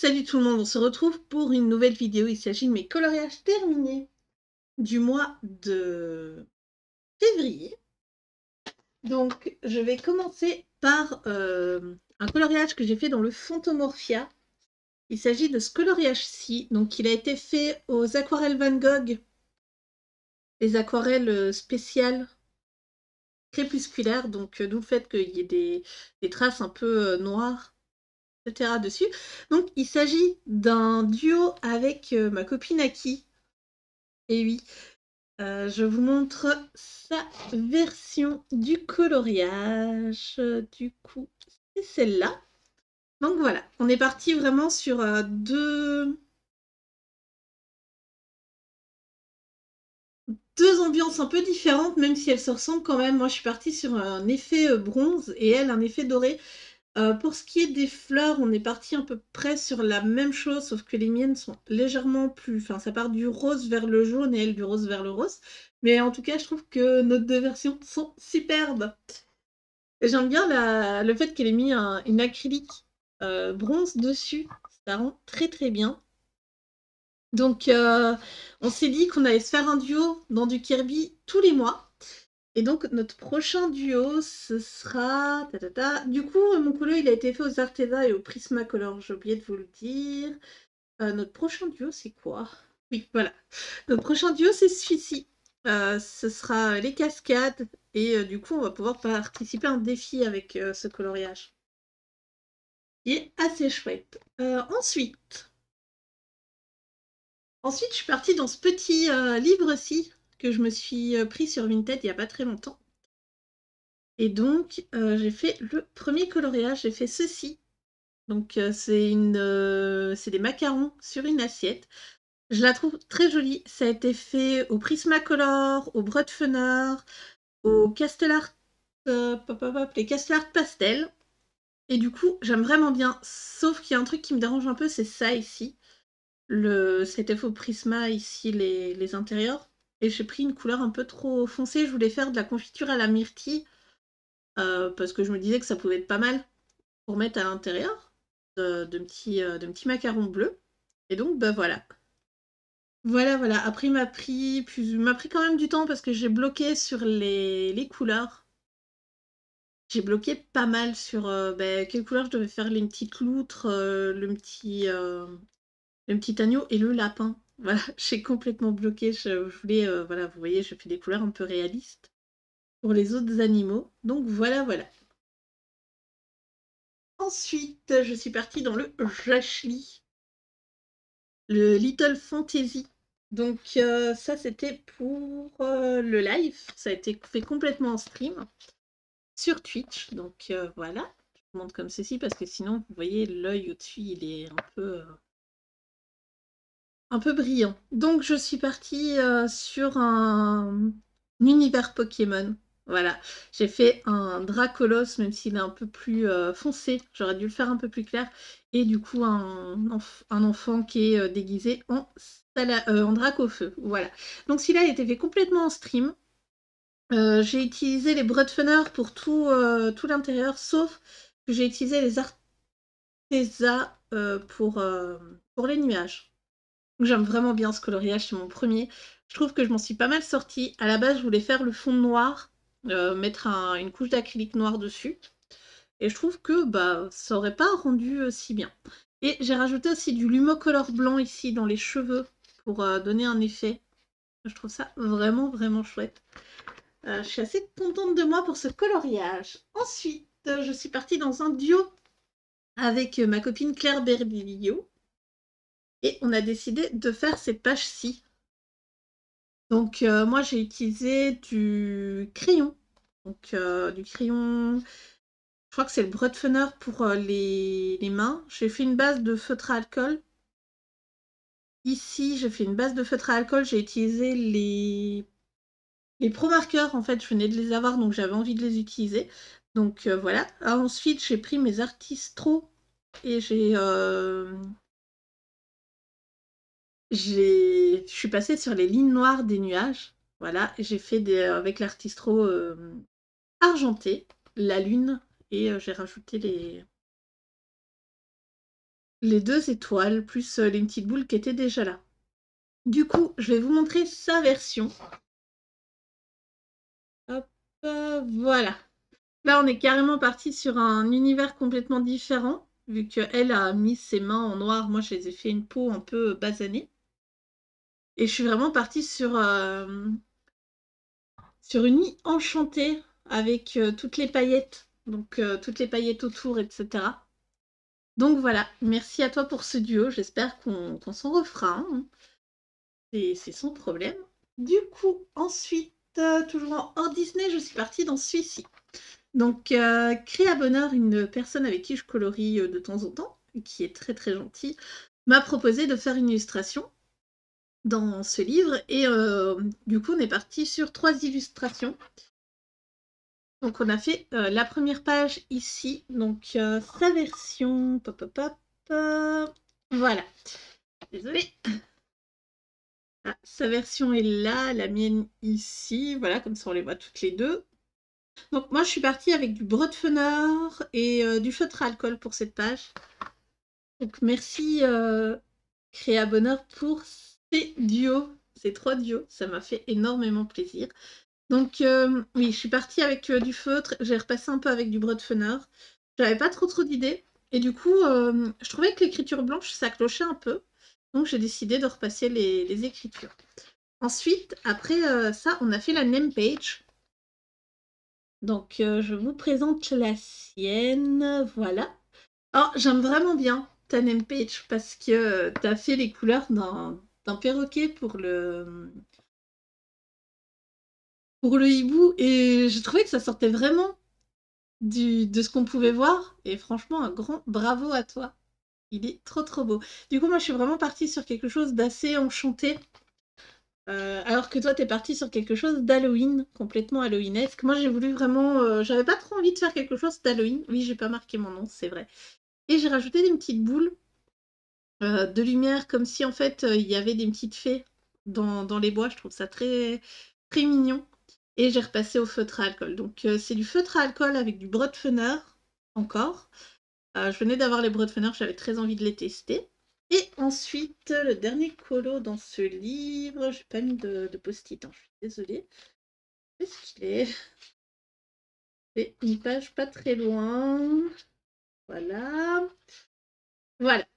Salut tout le monde, on se retrouve pour une nouvelle vidéo. Il s'agit de mes coloriages terminés du mois de février. Donc je vais commencer par un coloriage que j'ai fait dans le Phantomorphia. Il s'agit de ce coloriage-ci. Donc il a été fait aux aquarelles Van Gogh, les aquarelles spéciales crépusculaires, donc d'où le fait qu'il y ait des traces un peu noires, etc. dessus. Donc il s'agit d'un duo avec ma copine Aki. Et oui, je vous montre sa version du coloriage. Du coup, c'est celle-là. Donc voilà, on est parti vraiment sur deux ambiances un peu différentes, même si elles se ressemblent quand même. Moi, je suis partie sur un effet bronze et elle, un effet doré. Pour ce qui est des fleurs, on est parti à peu près sur la même chose, sauf que les miennes sont légèrement plus... Enfin, ça part du rose vers le jaune et elle du rose vers le rose. Mais en tout cas, je trouve que nos deux versions sont superbes. Et j'aime bien le fait qu'elle ait mis une acrylique bronze dessus. Ça rend très très bien. Donc, on s'est dit qu'on allait se faire un duo dans du Kirby tous les mois. Et donc, notre prochain duo, ce sera... Du coup, mon colo, il a été fait aux Arteza et au Prismacolor. J'ai oublié de vous le dire. Notre prochain duo, c'est quoi? Oui, voilà. Notre prochain duo, c'est celui-ci. Ce sera les cascades. Et du coup, on va pouvoir participer à un défi avec ce coloriage. Il est assez chouette. Ensuite, je suis partie dans ce petit livre-ci que je me suis pris sur Vinted il n'y a pas très longtemps. Et donc, j'ai fait le premier coloriage, j'ai fait ceci. Donc, c'est des macarons sur une assiette. Je la trouve très jolie. Ça a été fait au Prismacolor, au Brotfunner, au Castellart, les Castellart Pastel. Et du coup, j'aime vraiment bien. Sauf qu'il y a un truc qui me dérange un peu, c'est ça ici. C'était faux Prisma ici, les intérieurs. Et j'ai pris une couleur un peu trop foncée. Je voulais faire de la confiture à la myrtille. Parce que je me disais que ça pouvait être pas mal pour mettre à l'intérieur de petits macarons bleus. Et donc, bah voilà. Voilà. Après, il m'a pris quand même du temps parce que j'ai bloqué sur les couleurs. J'ai bloqué pas mal sur quelle couleur je devais faire les petites loutres, le petit agneau et le lapin. Voilà, j'ai complètement bloqué. Je voulais, voilà, vous voyez, je fais des couleurs un peu réalistes pour les autres animaux. Donc voilà. Ensuite, je suis partie dans le Jashli, le Little Fantasy. Donc ça, c'était pour le live. Ça a été fait complètement en stream sur Twitch. Donc voilà, je vous montre comme ceci parce que sinon, vous voyez, l'œil au-dessus, il est un peu brillant. Donc je suis partie sur un univers Pokémon. Voilà, j'ai fait un Dracolos, même s'il est un peu plus foncé. J'aurais dû le faire un peu plus clair. Et du coup, un enfant qui est déguisé en Dracofeu. Voilà. Donc celui-là a été fait complètement en stream. J'ai utilisé les Brutfunner pour tout l'intérieur, sauf que j'ai utilisé les Arteza pour les nuages. J'aime vraiment bien ce coloriage, c'est mon premier. Je trouve que je m'en suis pas mal sortie. À la base, je voulais faire le fond noir, mettre une couche d'acrylique noir dessus. Et je trouve que bah, ça aurait pas rendu si bien. Et j'ai rajouté aussi du Lumocolor blanc ici dans les cheveux pour donner un effet. Je trouve ça vraiment chouette. Je suis assez contente de moi pour ce coloriage. Ensuite, je suis partie dans un duo avec ma copine Claire Berlio. Et on a décidé de faire cette page-ci. Donc moi j'ai utilisé du crayon. Donc du crayon, je crois que c'est le Brutfunner pour les mains. J'ai fait une base de feutre à alcool. Ici j'ai fait une base de feutre à alcool. J'ai utilisé les Pro Markers. En fait je venais de les avoir donc j'avais envie de les utiliser. Donc voilà. Ensuite j'ai pris mes Artistro et je suis passée sur les lignes noires des nuages. Voilà, j'ai fait avec l'artistro argenté, la lune, et j'ai rajouté les 2 étoiles, plus les petites boules qui étaient déjà là. Du coup, je vais vous montrer sa version. Hop, voilà. Là, on est carrément parti sur un univers complètement différent, vu qu'elle a mis ses mains en noir. Moi, je les ai fait une peau un peu basanée. Et je suis vraiment partie sur une île enchantée avec toutes les paillettes. Donc, toutes les paillettes autour, etc. Donc voilà, merci à toi pour ce duo. J'espère qu'on s'en refera un, hein. C'est sans problème. Du coup, ensuite, toujours en hors Disney, je suis partie dans celui-ci. Donc, Créa Bonheur, une personne avec qui je colorie de temps en temps, qui est très très gentille, m'a proposé de faire une illustration dans ce livre. Et du coup, on est parti sur 3 illustrations. Donc, on a fait la première page ici. Donc, sa version. Pop, pop, pop. Voilà. Désolée. Ah, sa version est là, la mienne ici. Voilà, comme ça on les voit toutes les deux. Donc moi je suis partie avec du Brotfener et du feutre à alcool pour cette page. Donc merci Créa Bonheur pour ces duos, ces 3 duos. Ça m'a fait énormément plaisir. Donc oui, je suis partie avec du feutre. J'ai repassé un peu avec du Brotfener. J'avais pas trop d'idées. Et du coup, je trouvais que l'écriture blanche, ça clochait un peu. Donc j'ai décidé de repasser les écritures. Ensuite, après ça, on a fait la name page. Donc, je vous présente la sienne, voilà. Alors, j'aime vraiment bien ta name page parce que tu as fait les couleurs d'un perroquet pour le hibou et j'ai trouvé que ça sortait vraiment de ce qu'on pouvait voir et franchement, un grand bravo à toi. Il est trop beau. Du coup, moi, je suis vraiment partie sur quelque chose d'assez enchanté. Alors que toi, t'es parti sur quelque chose d'Halloween, complètement Halloweenesque. Moi, j'ai voulu vraiment. J'avais pas trop envie de faire quelque chose d'Halloween. Oui, j'ai pas marqué mon nom, c'est vrai. Et j'ai rajouté des petites boules de lumière, comme si en fait il y avait des petites fées dans les bois. Je trouve ça très mignon. Et j'ai repassé au feutre à alcool. Donc, c'est du feutre à alcool avec du Brotfener encore. Je venais d'avoir les Brotfener, j'avais très envie de les tester. Et ensuite, le dernier colo dans ce livre, j'ai pas mis de post-it, hein, je suis désolée. Est-ce qu'il est C'est une page pas très loin. Voilà. Voilà.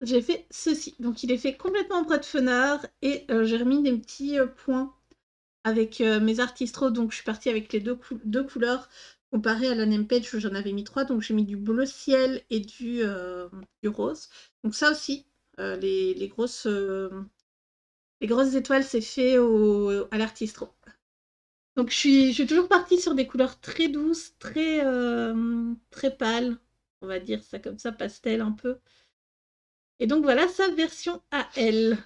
J'ai fait ceci. Donc, il est fait complètement en Brotfener et j'ai remis des petits points avec mes artistros. Donc, je suis partie avec les deux couleurs comparé à la name page où j'en avais mis 3. Donc, j'ai mis du bleu ciel et du rose. Donc, ça aussi, les grosses étoiles, c'est fait à l'artistro. Donc je suis toujours partie sur des couleurs très douces, très pâles, on va dire ça comme ça, pastel un peu. Et donc voilà sa version à elle,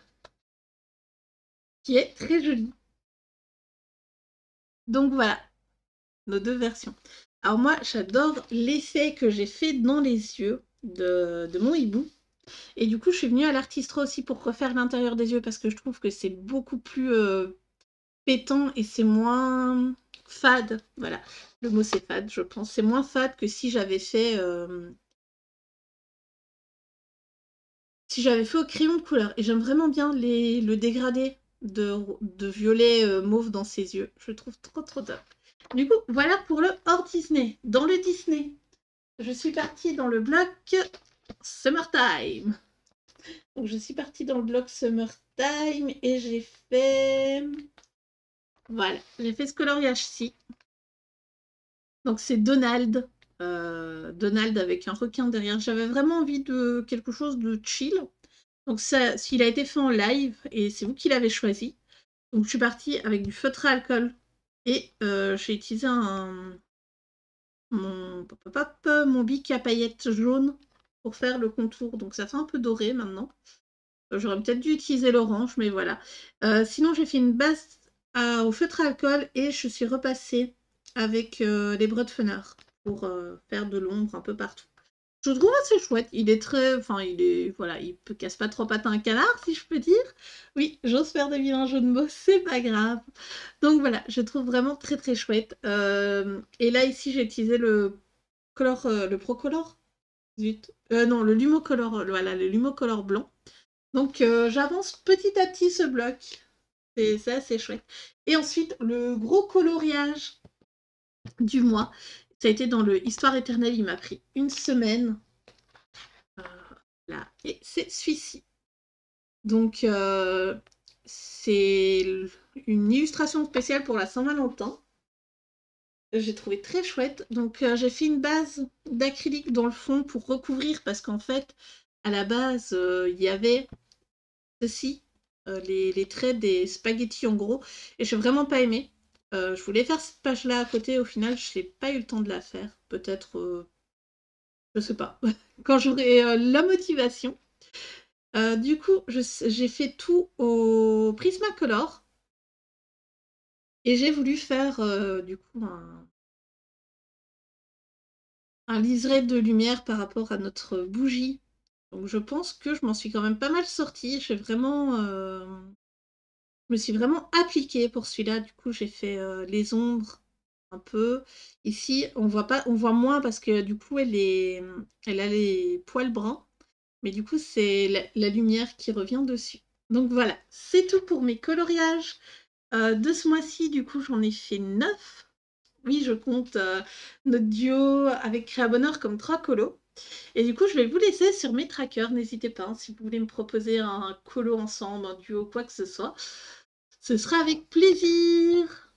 qui est très jolie. Donc voilà, nos 2 versions. Alors moi, j'adore l'effet que j'ai fait dans les yeux de mon hibou. Et du coup, je suis venue à l'artistro aussi pour refaire l'intérieur des yeux parce que je trouve que c'est beaucoup plus pétant et c'est moins fade. Voilà, le mot c'est fade, je pense. C'est moins fade que si j'avais fait au crayon de couleur. Et j'aime vraiment bien le dégradé de violet mauve dans ses yeux. Je le trouve trop top. Du coup, voilà pour le hors Disney. Dans le Disney, je suis partie dans le bloc Summertime. Donc je suis partie dans le bloc Summertime et j'ai fait... Voilà, j'ai fait ce coloriage-ci. Donc c'est Donald. Donald avec un requin derrière. J'avais vraiment envie de quelque chose de chill. Donc ça, il a été fait en live et c'est vous qui l'avez choisi. Donc je suis partie avec du feutre à alcool et j'ai utilisé mon bic à paillettes jaune pour faire le contour. Donc ça fait un peu doré maintenant. J'aurais peut-être dû utiliser l'orange, mais voilà. Sinon j'ai fait une base au feutre à alcool et je suis repassée avec les Brotfener pour faire de l'ombre un peu partout. Je le trouve assez chouette. Il est très. Enfin, voilà, il peut casse pas trop pattes à un canard, si je peux dire. Oui, j'ose faire des vilains jeux de mots, c'est pas grave. Donc voilà, je trouve vraiment très chouette. Et là, ici, j'ai utilisé le Procolor Zut. Non, le Lumocolor, voilà, le Lumocolor blanc. Donc j'avance petit à petit ce bloc. C'est assez chouette. Et ensuite, le gros coloriage du mois, ça a été dans le Histoire éternelle, il m'a pris une semaine. Là, et c'est celui-ci. Donc c'est une illustration spéciale pour la Saint-Valentin. J'ai trouvé très chouette. Donc j'ai fait une base d'acrylique dans le fond pour recouvrir parce qu'en fait, à la base, il y avait ceci, les traits des spaghettis en gros, et j'ai vraiment pas aimé. Je voulais faire cette page-là à côté, au final, je n'ai pas eu le temps de la faire. Peut-être, je sais pas, quand j'aurai la motivation. Du coup, j'ai fait tout au Prismacolor, et j'ai voulu faire du coup un liseré de lumière par rapport à notre bougie. Donc je pense que je m'en suis quand même pas mal sortie. Je me suis vraiment appliquée pour celui-là. Du coup, j'ai fait les ombres un peu. Ici, on voit pas, on voit moins parce que du coup, elle a les poils bruns. Mais du coup, c'est la lumière qui revient dessus. Donc voilà, c'est tout pour mes coloriages de ce mois-ci. Du coup, j'en ai fait 9. Oui, je compte notre duo avec Créa Bonheur comme 3 colos. Et du coup, je vais vous laisser sur mes trackers. N'hésitez pas, hein, si vous voulez me proposer un colo ensemble, un duo, quoi que ce soit. Ce sera avec plaisir.